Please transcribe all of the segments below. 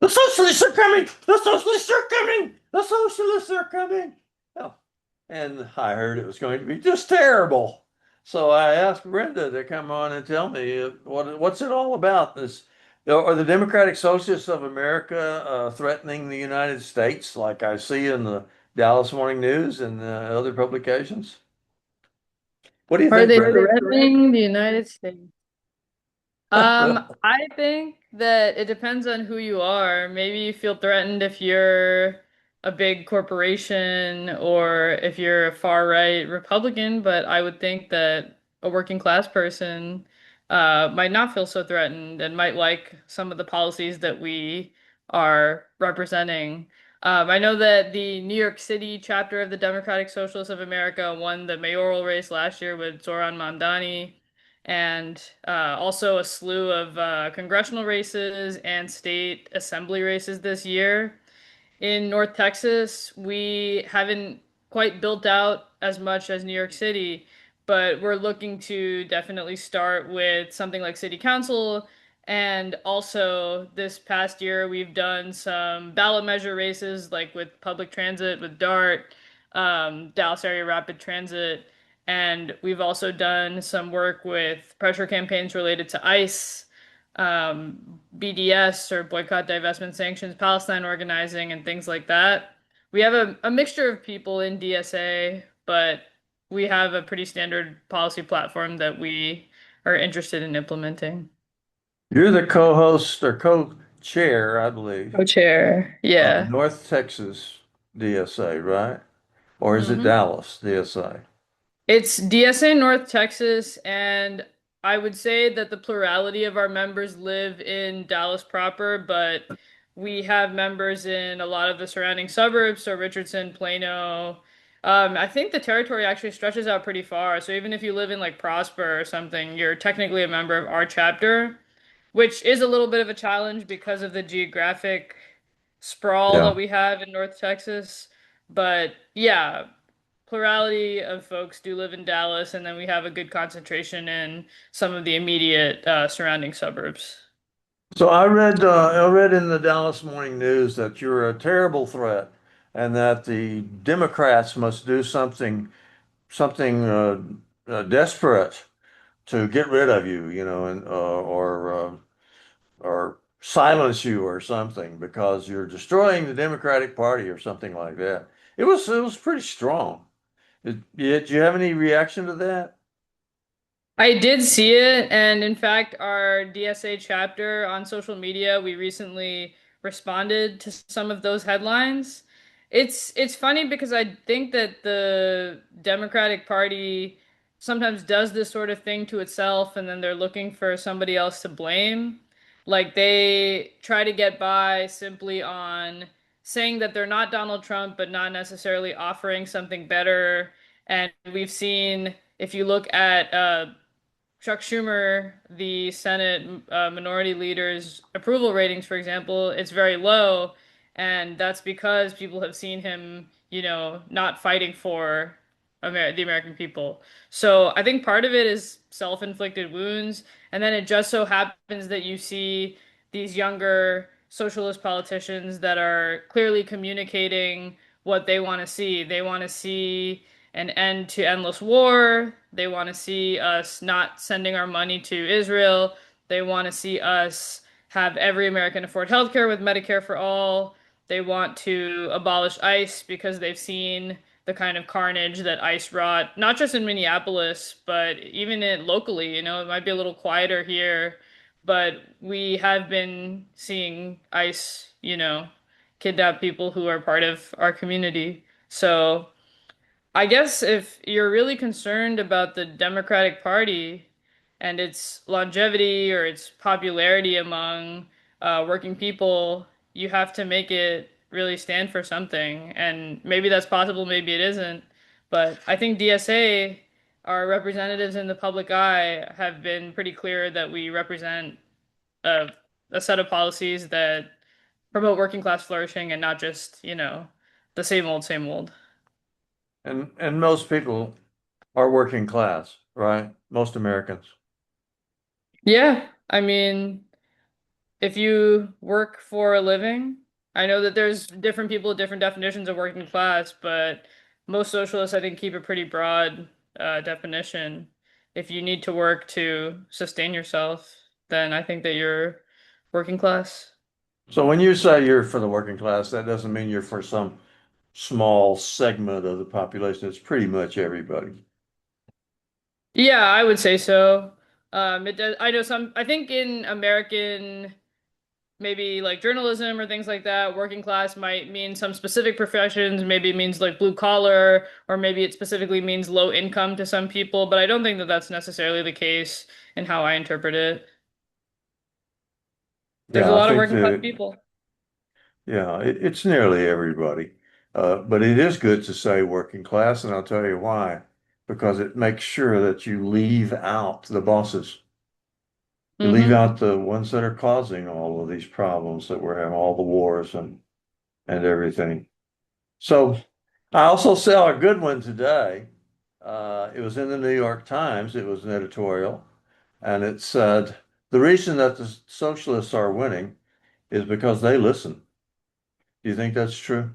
The socialists are coming! The socialists are coming! The socialists are coming! Oh, and I heard it was going to be just terrible. So I asked Brenda to come on and tell me what's it all about. This are the Democratic Socialists of America threatening the United States, like I see in the Dallas Morning News and other publications? What do you Are think, they Brenda? threatening the United States? I think that it depends on who you are. Maybe you feel threatened if you're a big corporation or if you're a far right Republican, but I would think that a working class person might not feel so threatened and might like some of the policies that we are representing. I know that the New York City chapter of the Democratic Socialists of America won the mayoral race last year with Zoran Mamdani and also a slew of congressional races and state assembly races this year. In North Texas, we haven't quite built out as much as New York City, but we're looking to definitely start with something like city council. And also, this past year, we've done some ballot measure races, like with public transit, with DART, Dallas Area Rapid Transit. And we've also done some work with pressure campaigns related to ICE, BDS or Boycott, Divestment, Sanctions, Palestine organizing, and things like that. We have a mixture of people in DSA, but we have a pretty standard policy platform that we are interested in implementing. You're the co-host or co-chair, I believe, Co-chair. of Yeah. North Texas DSA, right? Or is it hmm Dallas DSA? It's DSA North Texas, and I would say that the plurality of our members live in Dallas proper, but we have members in a lot of the surrounding suburbs, so Richardson, Plano. I think the territory actually stretches out pretty far. So even if you live in like Prosper or something, you're technically a member of our chapter, which is a little bit of a challenge because of the geographic sprawl Yeah. that we have in North Texas. But yeah, plurality of folks do live in Dallas, and then we have a good concentration in some of the immediate surrounding suburbs. So I read in the Dallas Morning News that you're a terrible threat and that the Democrats must do something desperate to get rid of you, and or silence you or something because you're destroying the Democratic Party or something like that. It was pretty strong. Did you have any reaction to that? I did see it, and in fact, our DSA chapter on social media, we recently responded to some of those headlines. It's funny because I think that the Democratic Party sometimes does this sort of thing to itself, and then they're looking for somebody else to blame. Like they try to get by simply on saying that they're not Donald Trump, but not necessarily offering something better. And we've seen, if you look at Chuck Schumer, the Senate minority leader's approval ratings, for example, it's very low, and that's because people have seen him, not fighting for the American people. So I think part of it is self-inflicted wounds, and then it just so happens that you see these younger socialist politicians that are clearly communicating what they want to see. They want to see an end to endless war. They want to see us not sending our money to Israel. They want to see us have every American afford healthcare with Medicare for all. They want to abolish ICE because they've seen the kind of carnage that ICE wrought, not just in Minneapolis, but even locally. It might be a little quieter here, but we have been seeing ICE, kidnap people who are part of our community. So I guess if you're really concerned about the Democratic Party and its longevity or its popularity among working people, you have to make it really stand for something. And maybe that's possible, maybe it isn't. But I think DSA, our representatives in the public eye, have been pretty clear that we represent a, a set of policies that promote working class flourishing and not just, the same old, same old. And most people are working class, right? Most Americans. Yeah, I mean, If you work for a living, I know that there's different people with different definitions of working class, but most socialists, I think, keep a pretty broad definition. If you need to work to sustain yourself, then I think that you're working class. So when you say you're for the working class, that doesn't mean you're for some small segment of the population. It's pretty much everybody. Yeah, I would say so. It does, I know some, I think in American maybe like journalism or things like that, working class might mean some specific professions. Maybe it means like blue collar, or maybe it specifically means low income to some people. But I don't think that that's necessarily the case in how I interpret it. There's a Yeah, I lot of think working class the people. yeah, it's nearly everybody. But it is good to say working class, and I'll tell you why. Because it makes sure that you leave out the bosses. You leave Hmm. out the ones that are causing all of these problems that we're having, all the wars and everything. So I also saw a good one today. It was in the New York Times. It was an editorial, and it said the reason that the socialists are winning is because they listen. Do you think that's true?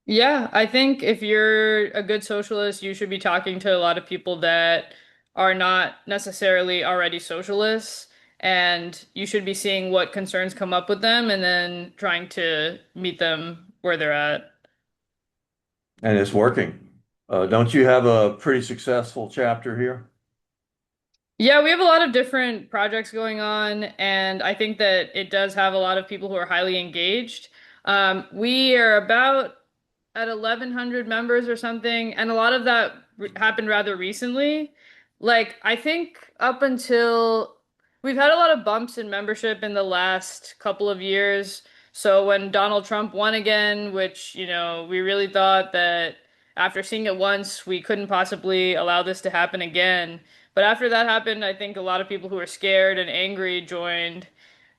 Yeah, I think if you're a good socialist, you should be talking to a lot of people that are not necessarily already socialists, and you should be seeing what concerns come up with them and then trying to meet them where they're at. And it's working. Don't you have a pretty successful chapter here? Yeah, we have a lot of different projects going on, and I think that it does have a lot of people who are highly engaged. We are about at 1,100 members or something, and a lot of that happened rather recently. Like, I think up until we've had a lot of bumps in membership in the last couple of years. So when Donald Trump won again, which, we really thought that after seeing it once, we couldn't possibly allow this to happen again. But after that happened, I think a lot of people who were scared and angry joined.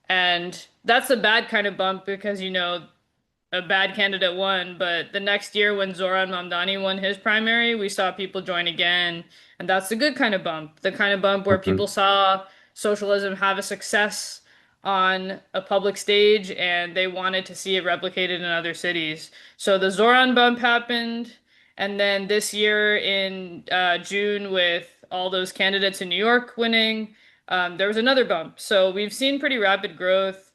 And that's a bad kind of bump because, a bad candidate won, but the next year when Zoran Mamdani won his primary, we saw people join again, and that's the good kind of bump, the kind of bump where people Mhm. saw socialism have a success on a public stage and they wanted to see it replicated in other cities. So the Zoran bump happened, and then this year in June with all those candidates in New York winning, there was another bump. So we've seen pretty rapid growth.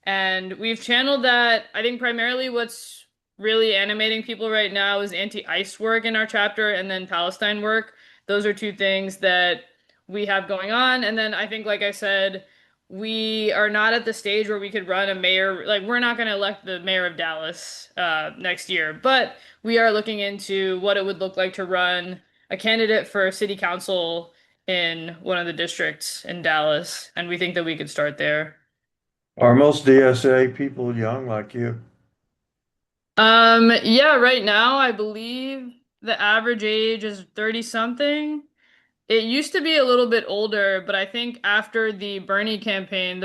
And we've channeled that. I think primarily what's really animating people right now is anti-ICE work in our chapter and then Palestine work. Those are two things that we have going on. And then I think, like I said, we are not at the stage where we could run a mayor. Like, we're not going to elect the mayor of Dallas next year, but we are looking into what it would look like to run a candidate for city council in one of the districts in Dallas. And we think that we could start there. Are most DSA people young like you? Yeah, right now I believe the average age is 30 something. It used to be a little bit older, but I think after the Bernie campaign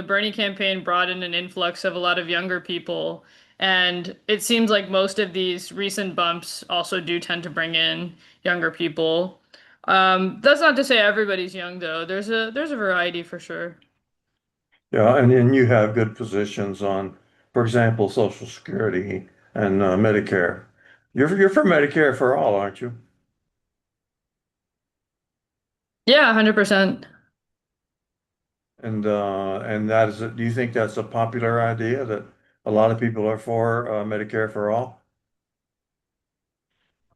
brought in an influx of a lot of younger people. And it seems like most of these recent bumps also do tend to bring in younger people. That's not to say everybody's young though. There's a variety for sure. Yeah, and you have good positions on, for example, Social Security and Medicare. You're for Medicare for all, aren't you? Yeah, 100%. And that is, do you think that's a popular idea that a lot of people are for Medicare for all?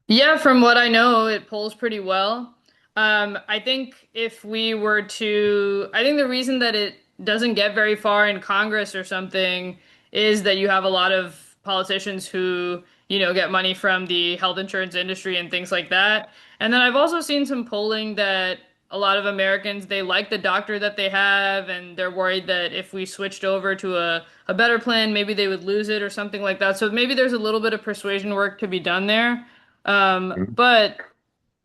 Yeah, from what I know, it polls pretty well. I think if we were to, I think the reason that it doesn't get very far in Congress or something is that you have a lot of politicians who, get money from the health insurance industry and things like that. And then I've also seen some polling that a lot of Americans, they like the doctor that they have, and they're worried that if we switched over to a better plan, maybe they would lose it or something like that. So maybe there's a little bit of persuasion work to be done there. Mhm. But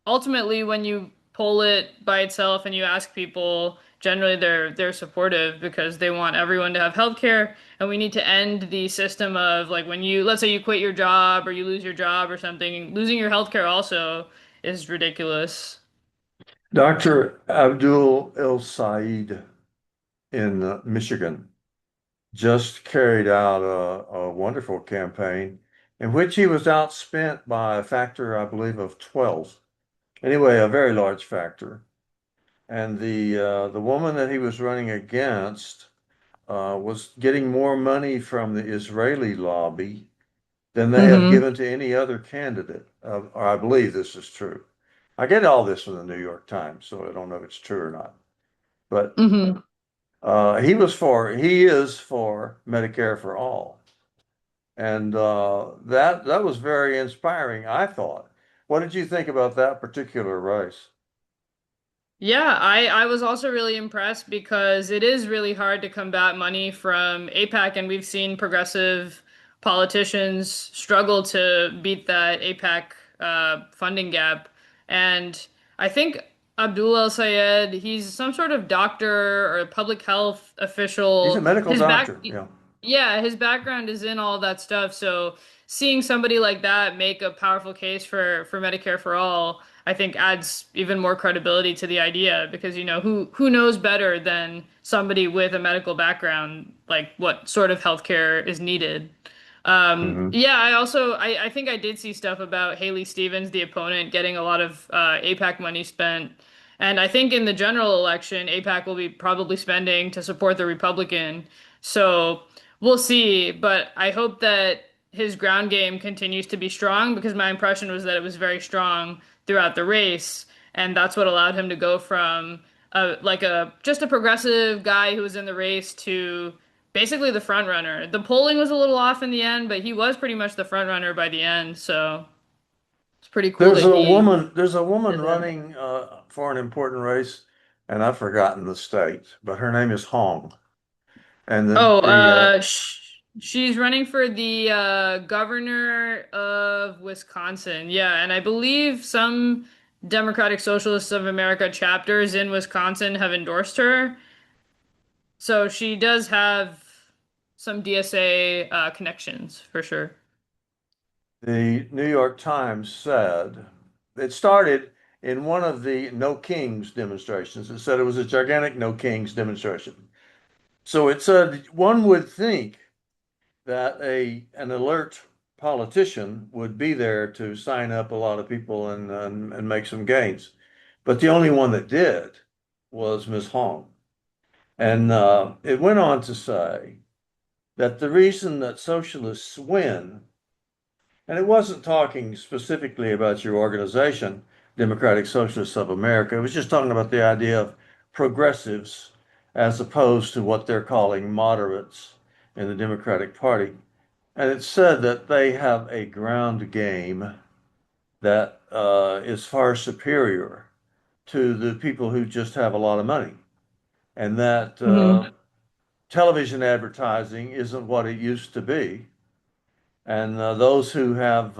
ultimately, when you poll it by itself and you ask people, generally they're supportive because they want everyone to have healthcare, and we need to end the system of like when you, let's say you quit your job or you lose your job or something, losing your healthcare also is ridiculous. Dr. Abdul El Said, in Michigan just carried out a wonderful campaign in which he was outspent by a factor, I believe, of 12. Anyway, a very large factor. And the woman that he was running against was getting more money from the Israeli lobby than they have Mm-hmm. given to any other candidate. Or I believe this is true. I get all this from the New York Times, so I don't know if it's true or not. But Mm-hmm. he is for Medicare for all. And that was very inspiring, I thought. What did you think about that particular race? Yeah, I was also really impressed because it is really hard to combat money from APAC, and we've seen progressive politicians struggle to beat that APAC funding gap. And I think Abdul El Sayed, he's some sort of doctor or a public health He's a official. medical doctor. Yeah. Yeah, his background is in all that stuff. So seeing somebody like that make a powerful case for Medicare for all, I think adds even more credibility to the idea because who knows better than somebody with a medical background like what sort of healthcare is needed. Hmm. Yeah, I think I did see stuff about Haley Stevens, the opponent, getting a lot of APAC money spent. And I think in the general election, APAC will be probably spending to support the Republican. So we'll see, but I hope that his ground game continues to be strong because my impression was that it was very strong throughout the race, and that's what allowed him to go from a just a progressive guy who was in the race to basically the front runner. The polling was a little off in the end, but he was pretty much the front runner by the end, so it's pretty cool that he There's a woman did that. running for an important race, and I've forgotten the state, but her name is Hong. And Oh, the she's running for the governor of Wisconsin. Yeah, and I believe some Democratic Socialists of America chapters in Wisconsin have endorsed her. So she does have some DSA connections for sure. the New York Times said it started in one of the No Kings demonstrations. It said it was a gigantic No Kings demonstration. So it said one would think that a an alert politician would be there to sign up a lot of people and make some gains. But the only one that did was Ms. Hong. And it went on to say that the reason that socialists win, and it wasn't talking specifically about your organization, Democratic Socialists of America, it was just talking about the idea of progressives as opposed to what they're calling moderates in the Democratic Party. And it said that they have a ground game that is far superior to the people who just have a lot of money, and that Hmm. television advertising isn't what it used to be. And those who have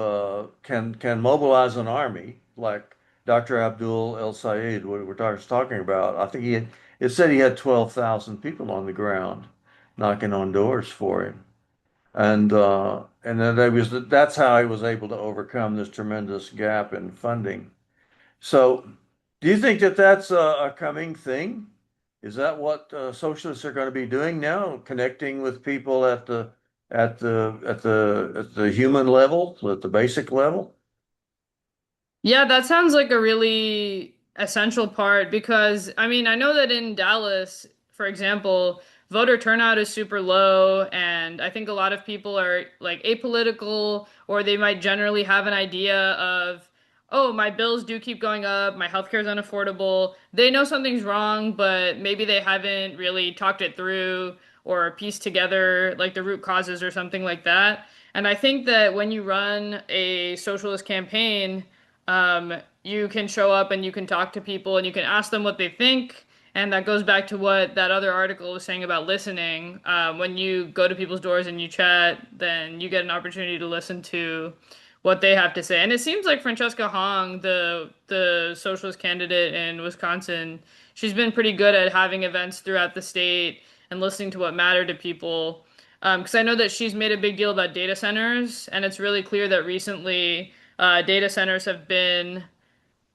can mobilize an army, like Dr. Abdul El Sayed, what we're talking about. I think it said he had 12,000 people on the ground knocking on doors for him. And then that's how he was able to overcome this tremendous gap in funding. So, do you think that that's a coming thing? Is that what socialists are going to be doing now, connecting with people at the human level, at the basic level? Yeah, that sounds like a really essential part because I mean, I know that in Dallas, for example, voter turnout is super low, and I think a lot of people are like apolitical or they might generally have an idea of, oh, my bills do keep going up, my healthcare is unaffordable. They know something's wrong, but maybe they haven't really talked it through or pieced together like the root causes or something like that. And I think that when you run a socialist campaign, you can show up and you can talk to people and you can ask them what they think. And that goes back to what that other article was saying about listening. When you go to people's doors and you chat, then you get an opportunity to listen to what they have to say. And it seems like Francesca Hong, the socialist candidate in Wisconsin, she's been pretty good at having events throughout the state and listening to what mattered to people. Because I know that she's made a big deal about data centers, and it's really clear that recently data centers have been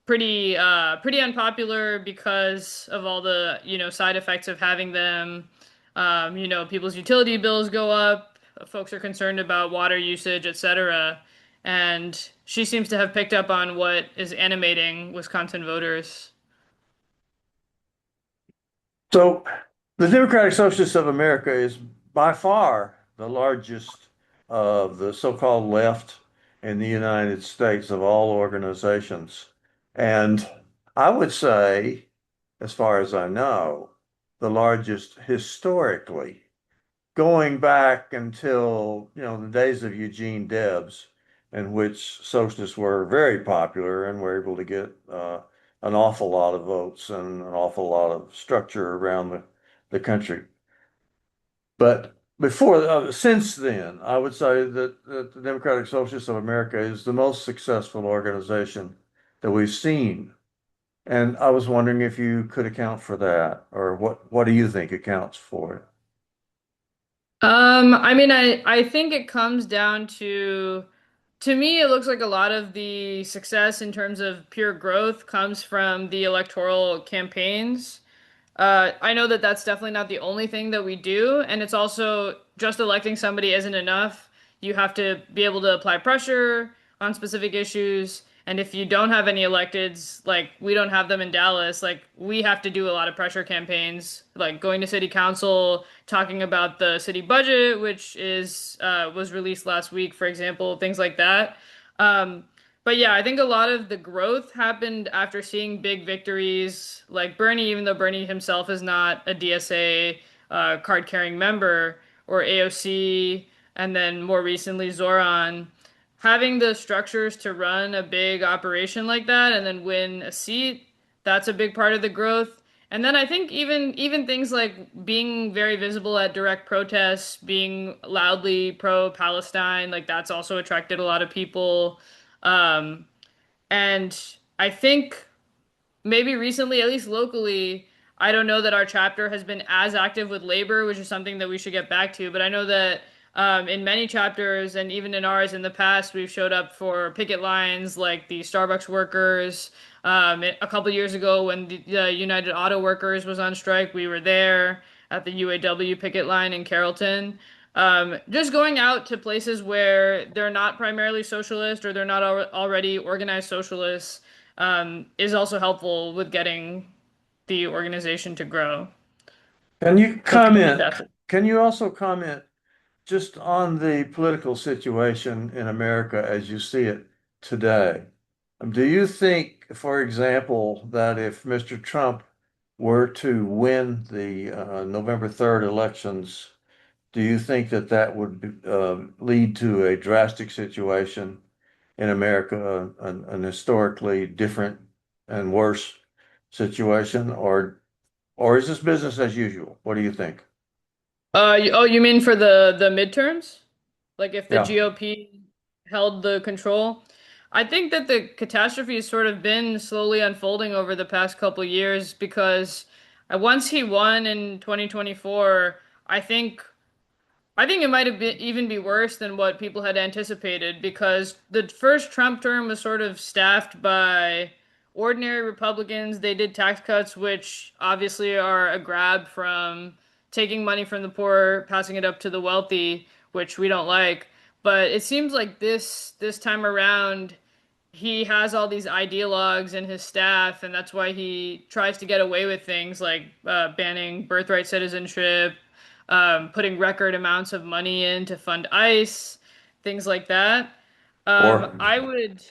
pretty unpopular because of all the, side effects of having them. People's utility bills go up, folks are concerned about water usage, etc. And she seems to have picked up on what is animating Wisconsin voters. So, the Democratic Socialists of America is by far the largest of the so-called left in the United States of all organizations. And I would say, as far as I know, the largest historically, going back until, the days of Eugene Debs, in which socialists were very popular and were able to get an awful lot of votes and an awful lot of structure around the country. But since then, I would say that the Democratic Socialists of America is the most successful organization that we've seen. And I was wondering if you could account for that, or what do you think accounts for it? I mean, I think it comes down to me, it looks like a lot of the success in terms of pure growth comes from the electoral campaigns. I know that that's definitely not the only thing that we do, and it's also just electing somebody isn't enough. You have to be able to apply pressure on specific issues, and if you don't have any electeds, like we don't have them in Dallas, like we have to do a lot of pressure campaigns, like going to city council, talking about the city budget, which is was released last week, for example, things like that. Um, but yeah, I think a lot of the growth happened after seeing big victories like Bernie, even though Bernie himself is not a DSA card carrying member, or AOC, and then more recently Zoran. Having the structures to run a big operation like that and then win a seat, that's a big part of the growth. And then I think even things like being very visible at direct protests, being loudly pro-Palestine, like that's also attracted a lot of people. Um, and I think maybe recently, at least locally, I don't know that our chapter has been as active with labor, which is something that we should get back to. But I know that in many chapters and even in ours in the past, we've showed up for picket lines like the Starbucks workers. A couple years ago, when the United Auto Workers was on strike, we were there at the UAW picket line in Carrollton. Just going out to places where they're not primarily socialist or they're not already organized socialists is also helpful with getting the organization to grow. Can you That's kind of comment? that's it. Can you also comment just on the political situation in America as you see it today? Do you think, for example, that if Mr. Trump were to win the November 3rd elections, do you think that that would lead to a drastic situation in America, an historically different and worse situation, or is this business as usual? What do you think? You mean for the midterms? Like if the Yeah. GOP held the control? I think that the catastrophe has sort of been slowly unfolding over the past couple years because once he won in 2024, I think I think it might have been even be worse than what people had anticipated because the first Trump term was sort of staffed by ordinary Republicans. They did tax cuts, which obviously are a grab from taking money from the poor, passing it up to the wealthy, which we don't like. But it seems like this time around, he has all these ideologues in his staff, and that's why he tries to get away with things like banning birthright citizenship, putting record amounts of money in to fund ICE, things like that. Um, Or I would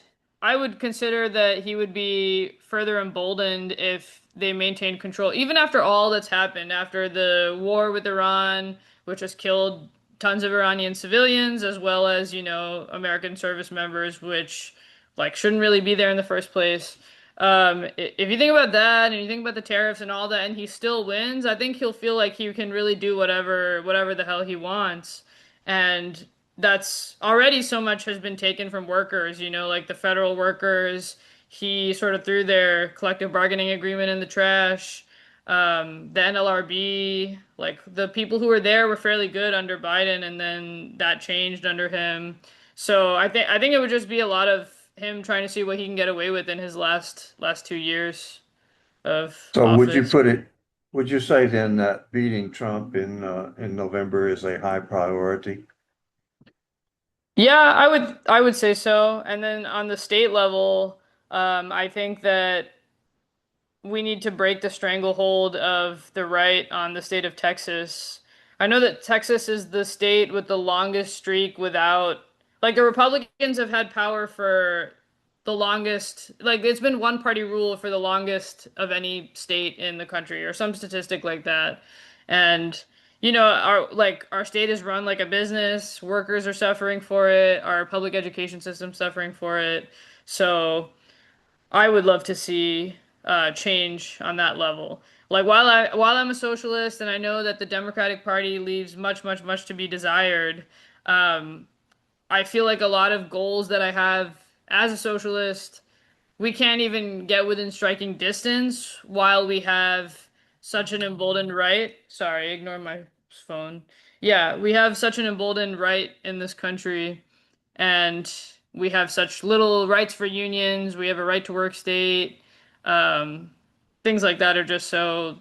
I would consider that he would be further emboldened if they maintained control, even after all that's happened, after the war with Iran, which has killed tons of Iranian civilians, as well as, American service members, which like shouldn't really be there in the first place. If you think about that and you think about the tariffs and all that, and he still wins, I think he'll feel like he can really do whatever the hell he wants. And that's already so much has been taken from workers, like the federal workers. He sort of threw their collective bargaining agreement in the trash. The NLRB, like the people who were there were fairly good under Biden, and then that changed under him. So I think it would just be a lot of him trying to see what he can get away with in his last 2 years of So office. would you say then that beating Trump in November is a high priority? Yeah, I would say so. And then on the state level, I think that we need to break the stranglehold of the right on the state of Texas. I know that Texas is the state with the longest streak without, like, the Republicans have had power for the longest, like, it's been one party rule for the longest of any state in the country or some statistic like that. And, our state is run like a business. Workers are suffering for it. Our public education system suffering for it. So, I would love to see change on that level. Like while I'm a socialist and I know that the Democratic Party leaves much, much, much to be desired, um, I feel like a lot of goals that I have as a socialist, we can't even get within striking distance while we have such an emboldened right. Sorry, ignore my phone. Yeah, we have such an emboldened right in this country and we have such little rights for unions. We have a right to work state. Um, Things like that are just so.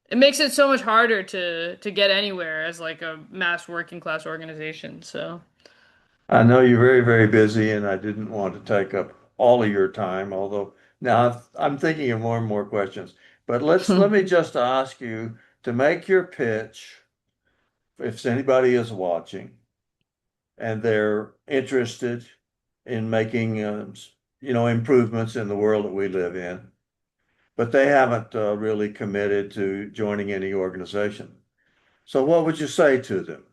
It makes it so much harder to get anywhere as like a mass working class organization. So, I know you're very, very busy, and I didn't want to take up all of your time, although now I'm thinking of more and more questions. But let me just ask you to make your pitch, if anybody is watching and they're interested in making improvements in the world that we live in, but they haven't really committed to joining any organization. So what would you say to them?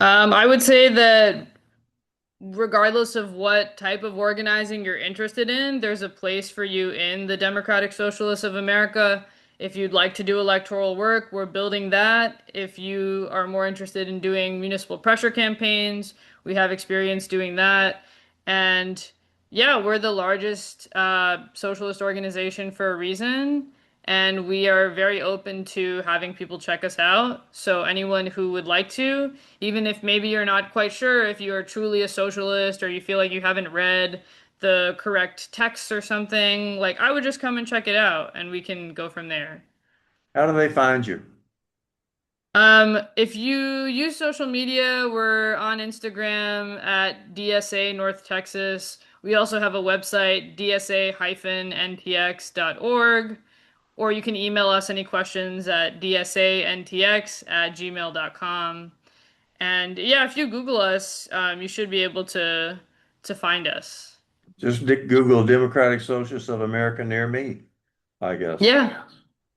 I would say that regardless of what type of organizing you're interested in, there's a place for you in the Democratic Socialists of America. If you'd like to do electoral work, we're building that. If you are more interested in doing municipal pressure campaigns, we have experience doing that. And yeah, we're the largest socialist organization for a reason. And we are very open to having people check us out. So anyone who would like to, even if maybe you're not quite sure if you are truly a socialist or you feel like you haven't read the correct texts or something, like I would just come and check it out and we can go from there. How do they find you? If you use social media, we're on Instagram at DSA North Texas. We also have a website, dsa-ntx.org, or you can email us any questions at dsantx@gmail.com. And yeah, if you Google us, you should be able to find us. Just Google Democratic Socialists of America near me, I guess. Yeah,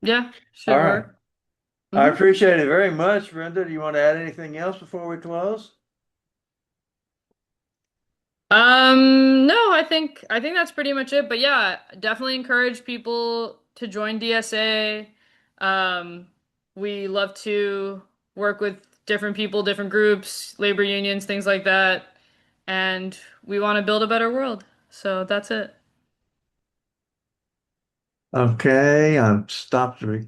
yeah, All should right. work. I hmm appreciate it very much, Brenda. Do you want to add anything else before we close? No, I think that's pretty much it. But yeah, definitely encourage people to join DSA. Um, we love to work with different people, different groups, labor unions, things like that, and we want to build a better world. So that's it. Okay, I'm stopped the recording.